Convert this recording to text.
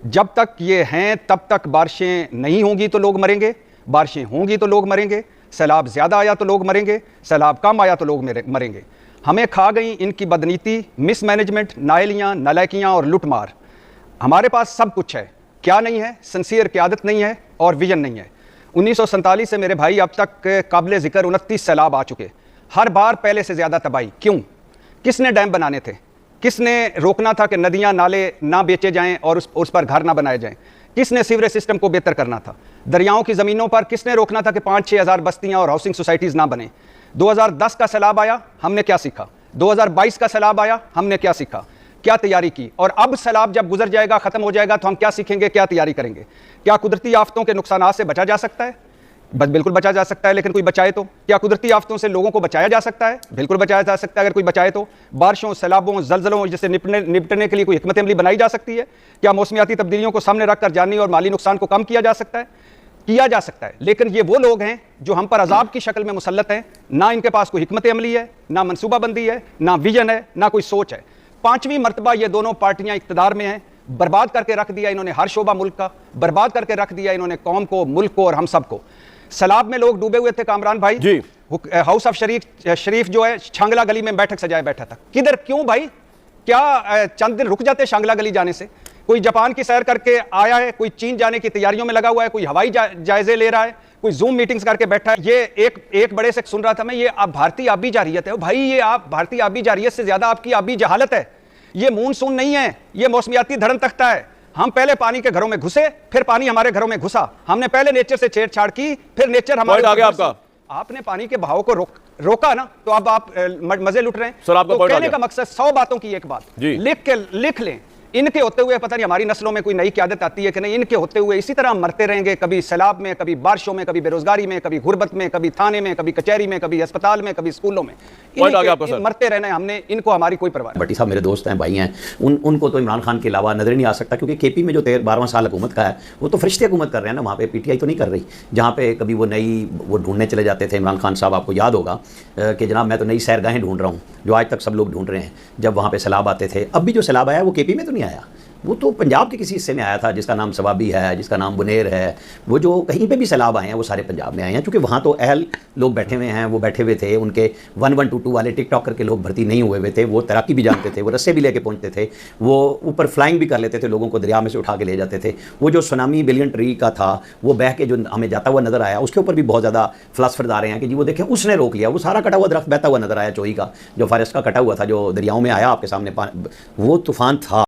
जब तक ये हैं तब तक बारिशें नहीं होंगी तो लोग मरेंगे, बारिशें होंगी तो लोग मरेंगे, सैलाब ज़्यादा आया तो लोग मरेंगे, सैलाब कम आया तो लोग मरेंगे। हमें खा गई इनकी बदनीति, मिसमैनेजमेंट, नाअहलियाँ, नालायकियाँ और लुटमार। हमारे पास सब कुछ है, क्या नहीं है? सिंसियर क़यादत नहीं है और विजन नहीं है। 1947 से मेरे भाई अब तक काबिल ज़िक्र 29 सैलाब आ चुके, हर बार पहले से ज़्यादा तबाही। क्यों? किसने डैम बनाने थे? किसने रोकना था कि नदियां नाले ना बेचे जाएं और उस पर घर ना बनाए जाएं? किसने सीवरेज सिस्टम को बेहतर करना था? दरियाओं की ज़मीनों पर किसने रोकना था कि 5-6 हज़ार बस्तियां और हाउसिंग सोसाइटीज़ ना बने? 2010 का सैलाब आया, हमने क्या सीखा? 2022 का सैलाब आया, हमने क्या सीखा? क्या तैयारी की? और अब सैलाब जब गुजर जाएगा, ख़त्म हो जाएगा, तो हम क्या सीखेंगे, क्या तैयारी करेंगे? क्या कुदरती आफतों के नुकसानात से बचा जा सकता है? बिल्कुल बचा जा सकता है, लेकिन कोई बचाए तो? क्या कुदरती आफतों से लोगों को बचाया जा सकता है? बिल्कुल बचाया जा सकता है, अगर कोई बचाए तो। बारिशों, सैलाबों, जलजलों जैसे निपटने के लिए कोई हिकमत अमली बनाई जा सकती है? क्या मौसमियाती तब्दीलियों को सामने रखकर जानी और माली नुकसान को कम किया जा सकता है? किया जा सकता है, लेकिन ये वो लोग हैं जो हम पर अजाब की शक्ल में मुसल्लत हैं। ना इनके पास कोई हिकमत अमली है, ना मनसूबाबंदी है, ना विजन है, ना कोई सोच है। 5वीं मरतबा ये दोनों पार्टियां इख्तिदार में हैं। बर्बाद करके रख दिया इन्होंने हर शोबा मुल्क का, बर्बाद करके रख दिया इन्होंने कौम को, मुल्क को और हम सब को। सैलाब में लोग डूबे हुए थे कामरान भाई जी। हाउस ऑफ शरीफ जो है शांगला गली में बैठक सजाए बैठा था। किधर? क्यों भाई? क्या चंद दिन रुक जाते शांगला गली जाने से? कोई जापान की सैर करके आया है, कोई चीन जाने की तैयारियों में लगा हुआ है, कोई हवाई जायजे ले रहा है, कोई जूम मीटिंग्स करके बैठा है। ये एक बड़े से सुन रहा था मैं, ये आप भारतीय आबी जारियत है भाई। ये आप भारतीय आबी जारियत से ज्यादा आपकी आबी जहालत है। ये मूनसून नहीं है, ये मौसमियाती धड़न तख्ता है। हम पहले पानी के घरों में घुसे, फिर पानी हमारे घरों में घुसा। हमने पहले नेचर से छेड़छाड़ की, फिर नेचर हमारे आगे आपका। आपने पानी के बहाव को रोका ना, तो अब आप मजे लुट रहे हैं। सर आपका तो कहने का मकसद 100 बातों की एक बात लिख लें। इनके होते हुए पता नहीं हमारी नस्लों में कोई नई क़यादत आती है कि नहीं। इनके होते हुए इसी तरह मरते रहेंगे, कभी सैलाब में, कभी बारिशों में, कभी बेरोजगारी में, कभी गुर्बत में, कभी थाने में, कभी कचहरी में, कभी अस्पताल में, कभी स्कूलों में। मरते रहना है हमने, इनको हमारी कोई परवाह नहीं। भट्टी साहब मेरे दोस्त हैं, भाई हैं, उनको तो इमरान खान के अलावा नजर ही नहीं आ सकता, क्योंकि केपी में जो 12वां साल हुकूमत का है वो तो फरिश्ते हुकूमत कर रहे हैं ना। वहाँ पे पीटीआई तो नहीं कर रही, जहाँ पे कभी वो ढूंढने चले जाते थे इमरान खान साहब। आपको याद होगा कि जनाब मैं तो नई सैरगाहें ढूंढ रहा हूँ, जो आज तक सब लोग ढूंढ रहे हैं। जब वहाँ पे सैलाब आते थे, अब भी जो सैलाब आया वो केपी में तो नहीं आया, वो तो पंजाब के किसी हिस्से में आया था, जिसका नाम सवाबी है, जिसका नाम बुनेर है। वो जो कहीं पे भी सैलाब आए हैं वो सारे पंजाब में आए हैं, क्योंकि वहाँ तो अहल लोग बैठे हुए हैं। वो बैठे हुए थे, उनके 1122 वाले टिकटॉकर के लोग भर्ती नहीं हुए थे। वो तैराकी भी जानते थे, वो रस्से भी लेके पहुँचते थे, वो ऊपर फ्लाइंग भी कर लेते थे, लोगों को दरिया में से उठा के ले जाते थे। वो जो सुनामी बिलियन ट्री का था, वो बह के जो हमें जाता हुआ नजर आया, उसके ऊपर भी बहुत ज़्यादा फिलासफर आ रहे हैं कि जी वो देखें उसने रोक लिया। वो सारा कटा हुआ दरख्त बहता हुआ नजर आया, चोई का जो फॉरेस्ट का कटा हुआ था, जो दरियाओं में आया आपके सामने, वो तूफान था।